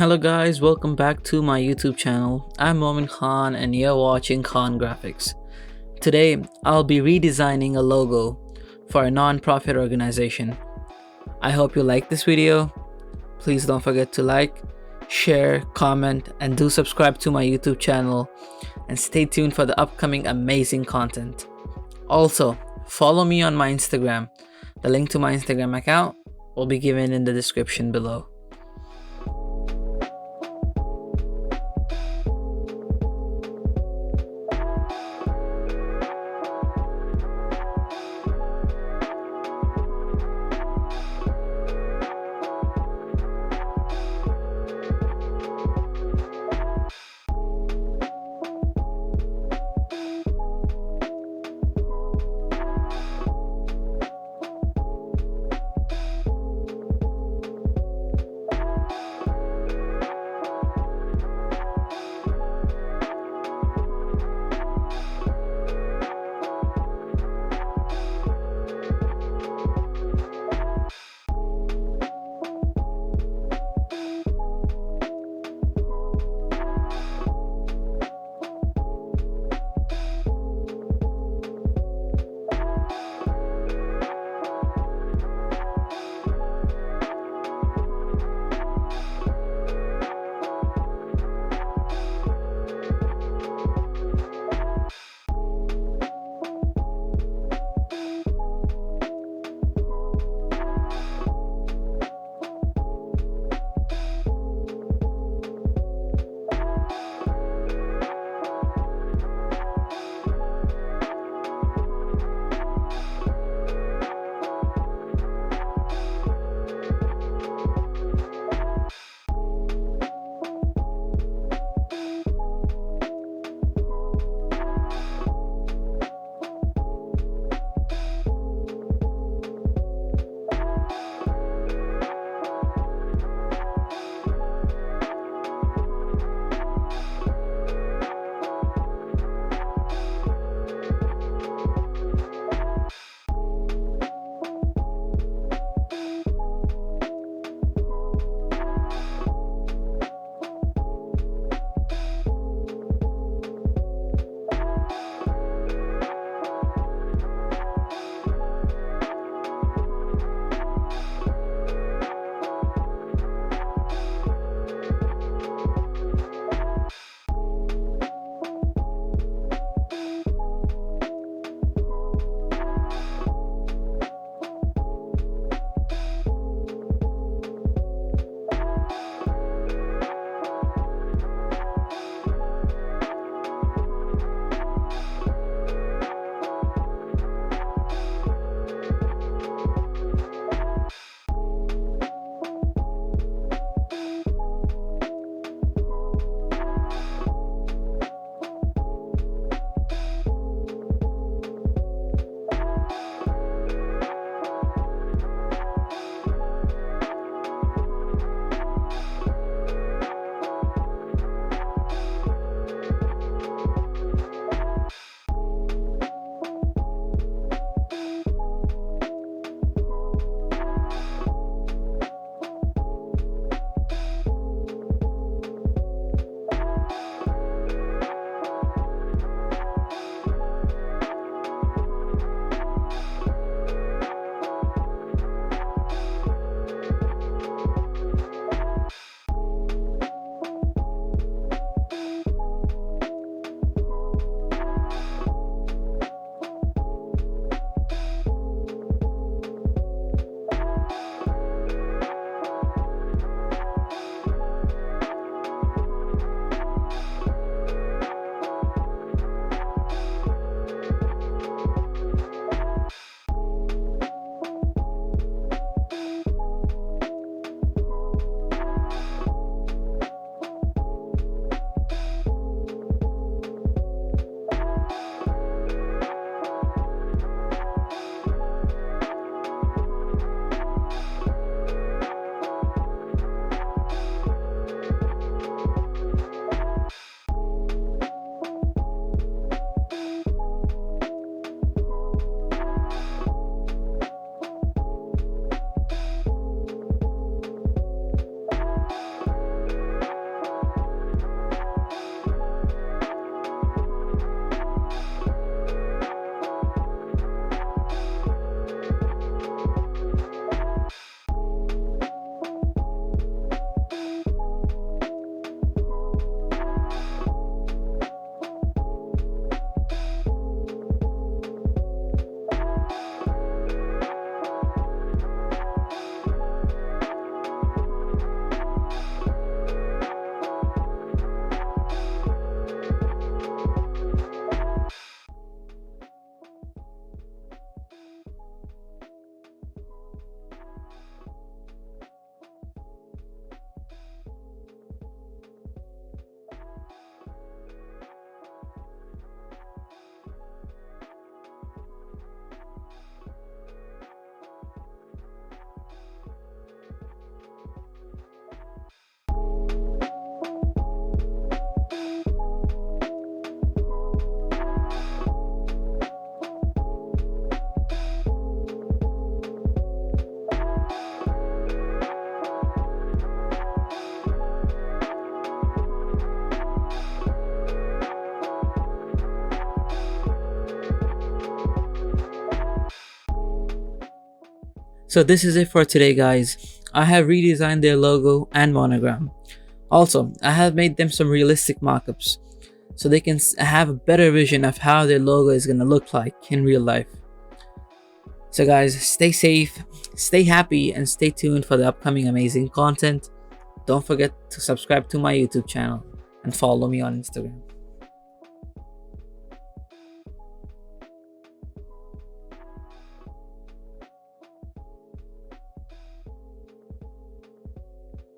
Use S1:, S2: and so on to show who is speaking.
S1: Hello guys, welcome back to my YouTube channel. I'm Momin Khan and you're watching Khan Graphics. Today, I'll be redesigning a logo for a non-profit organization. I hope you like this video. Please don't forget to like, share, comment, and do subscribe to my YouTube channel and stay tuned for the upcoming amazing content. Also, follow me on my Instagram. The link to my Instagram account will be given in the description below. So this is it for today, guys. I have redesigned their logo and monogram. Also, I have made them some realistic mockups so they can have a better vision of how their logo is going to look like in real life. So guys, stay safe, stay happy, and stay tuned for the upcoming amazing content. Don't forget to subscribe to my YouTube channel and follow me on Instagram.